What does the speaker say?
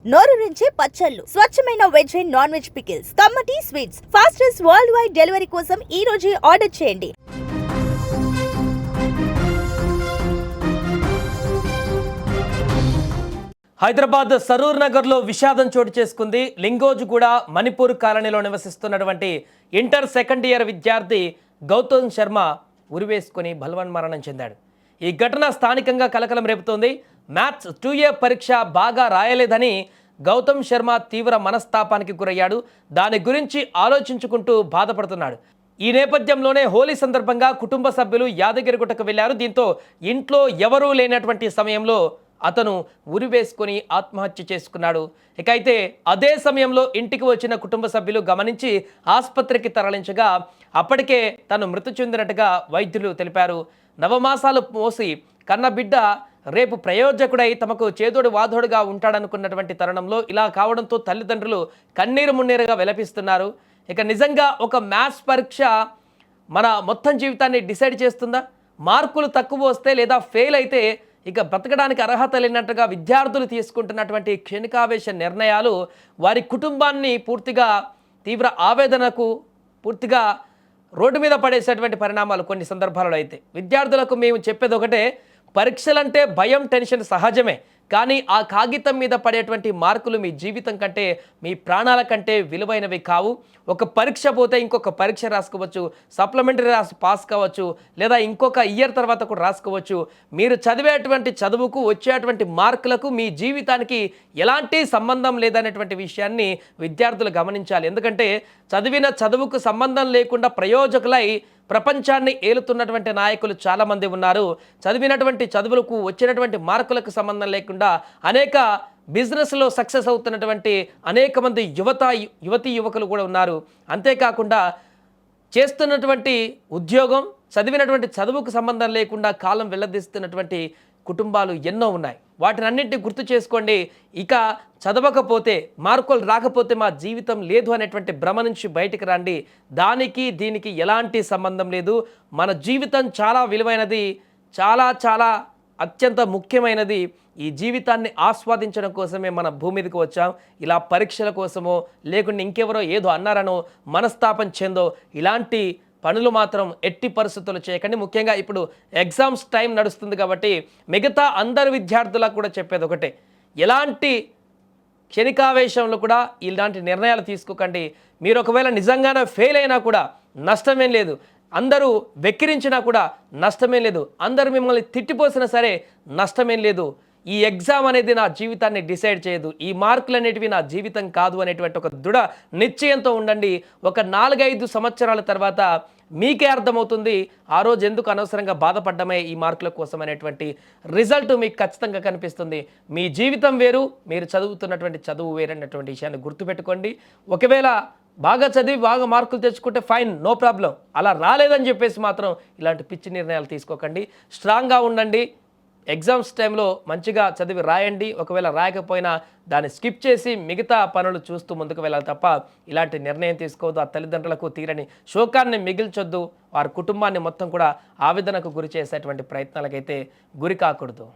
నోరూరించే పచ్చళ్ళు, స్వచ్ఛమైన veg and non veg pickles, కమ్మటి sweets, fastest worldwide delivery కోసం ఈ రోజే ఆర్డర్ చేయండి. హైదరాబాద్ సరూర్ నగర్లో విషాదం చోటు చేసుకుంది. లింగోజ్గూడ మణిపూర్ కాలనీలో నివసిస్తున్నటువంటి ఇంటర్ సెకండ్ ఇయర్ విద్యార్థి గౌతమ్ శర్మ ఉరివేసుకుని బలవన్మరణం చెందాడు. ఈ ఘటన స్థానికంగా కలకలం రేపుతోంది. మ్యాథ్స్ 2A పరీక్ష బాగా రాయలేదని గౌతమ్ శర్మ తీవ్ర మనస్తాపానికి గురయ్యాడు. దాని గురించి ఆలోచించుకుంటూ బాధపడుతున్నాడు. ఈ నేపథ్యంలోనే హోలీ సందర్భంగా కుటుంబ సభ్యులు యాదగిరిగుట్టకు వెళ్లారు. దీంతో ఇంట్లో ఎవరూ లేనటువంటి సమయంలో అతను ఉరివేసుకొని ఆత్మహత్య చేసుకున్నాడు. ఇక అయితే అదే సమయంలో ఇంటికి వచ్చిన కుటుంబ సభ్యులు గమనించి ఆసుపత్రికి తరలించగా అప్పటికే తను మృతి చెందినట్టుగా వైద్యులు తెలిపారు. నవమాసాలు మోసి కన్న బిడ్డ రేపు ప్రయోజకుడై తమకు చేదోడు వాదోడుగా ఉంటాడనుకున్నటువంటి తరుణంలో ఇలా కావడంతో తల్లిదండ్రులు కన్నీరు మున్నీరుగా విలపిస్తున్నారు. ఇక నిజంగా ఒక మ్యాథ్స్ పరీక్ష మన మొత్తం జీవితాన్ని డిసైడ్ చేస్తుందా? మార్కులు తక్కువ వస్తే లేదా ఫెయిల్ అయితే ఇక బ్రతకడానికి అర్హత లేనట్టుగా విద్యార్థులు తీసుకుంటున్నటువంటి క్షణికావేశ నిర్ణయాలు వారి కుటుంబాన్ని పూర్తిగా తీవ్ర ఆవేదనకు పూర్తిగా రోడ్డు మీద పడేసేటువంటి పరిణామాలు కొన్ని సందర్భాలలో. అయితే విద్యార్థులకు మేము చెప్పేది ఒకటే, పరీక్షలంటే భయం, టెన్షన్ సహజమే. కానీ ఆ కాగితం మీద పడేటువంటి మార్కులు మీ జీవితం కంటే, మీ ప్రాణాల కంటే విలువైనవి కావు. ఒక పరీక్ష పోతే ఇంకొక పరీక్ష రాసుకోవచ్చు, సప్లిమెంటరీ రాసి పాస్ కావచ్చు, లేదా ఇంకొక ఇయర్ తర్వాత కూడా రాసుకోవచ్చు. మీరు చదివేటువంటి చదువుకు వచ్చేటువంటి మార్కులకు మీ జీవితానికి ఎలాంటి సంబంధం లేదనేటువంటి విషయాన్ని విద్యార్థులు గమనించాలి. ఎందుకంటే చదివిన చదువుకు సంబంధం లేకుండా ప్రయోజకులై ప్రపంచాన్ని ఏలుతున్నటువంటి నాయకులు చాలామంది ఉన్నారు. చదివినటువంటి చదువులకు వచ్చినటువంటి మార్కులకు సంబంధం లేకుండా అనేక బిజినెస్లో సక్సెస్ అవుతున్నటువంటి అనేక మంది యువతీ యువకులు కూడా ఉన్నారు. అంతేకాకుండా చేస్తున్నటువంటి ఉద్యోగం చదివినటువంటి చదువుకు సంబంధం లేకుండా కాలం వెళ్ళదీస్తున్నటువంటి కుటుంబాలు ఎన్నో ఉన్నాయి. వాటిని అన్నింటినీ గుర్తు చేసుకోండి. ఇక చదవకపోతే, మార్కులు రాకపోతే మా జీవితం లేదు అనేటువంటి భ్రమ నుంచి బయటికి రండి. దానికి దీనికి ఎలాంటి సంబంధం లేదు. మన జీవితం చాలా విలువైనది, చాలా చాలా అత్యంత ముఖ్యమైనది. ఈ జీవితాన్ని ఆస్వాదించడం కోసమే మన భూమి మీదకి వచ్చాం. ఇలా పరీక్షల కోసమో లేకుంటే ఇంకెవరో ఏదో అన్నారనో మనస్తాపం చెందో ఇలాంటి పనులు మాత్రం ఎట్టి పరిస్థితులు చేయకండి. ముఖ్యంగా ఇప్పుడు ఎగ్జామ్స్ టైం నడుస్తుంది కాబట్టి మిగతా అందరు విద్యార్థులకు కూడా చెప్పేది ఒకటే, ఎలాంటి క్షణికావేశంలో కూడా ఇలాంటి నిర్ణయాలు తీసుకోకండి. మీరు ఒకవేళ నిజంగానే ఫెయిల్ అయినా కూడా నష్టమేం లేదు. అందరూ వెక్కిరించినా కూడా నష్టమేం లేదు. అందరూ మిమ్మల్ని తిట్టిపోసినా సరే నష్టమేం లేదు. ఈ ఎగ్జామ్ అనేది నా జీవితాన్ని డిసైడ్ చేయదు, ఈ మార్కులు అనేటివి నా జీవితం కాదు అనేటువంటి ఒక దృఢ నిశ్చయంతో ఉండండి. ఒక 4-5 సంవత్సరాల తర్వాత మీకే అర్థమవుతుంది ఆ రోజు ఎందుకు అనవసరంగా బాధపడ్డమే ఈ మార్కుల కోసం అనేటువంటి రిజల్ట్ మీకు ఖచ్చితంగా కనిపిస్తుంది. మీ జీవితం వేరు, మీరు చదువుతున్నటువంటి చదువు వేరు అన్నటువంటి విషయాన్ని గుర్తుపెట్టుకోండి. ఒకవేళ బాగా చదివి బాగా మార్కులు తెచ్చుకుంటే ఫైన్, నో ప్రాబ్లం. అలా రాలేదని చెప్పేసి మాత్రం ఇలాంటి పిచ్చి నిర్ణయాలు తీసుకోకండి. స్ట్రాంగ్గా ఉండండి. ఎగ్జామ్స్ టైంలో మంచిగా చదివి రాయండి. ఒకవేళ రాయకపోయినా దాన్ని స్కిప్ చేసి మిగతా పనులు చూస్తూ ముందుకు వెళ్ళాలి తప్ప ఇలాంటి నిర్ణయం తీసుకోవద్దు. ఆ తల్లిదండ్రులకు తీరని శోకాన్ని మిగిల్చొద్దు. వారి కుటుంబాన్ని మొత్తం కూడా ఆవేదనకు గురి చేసేటువంటి ప్రయత్నాలకైతే గురి కాకూడదు.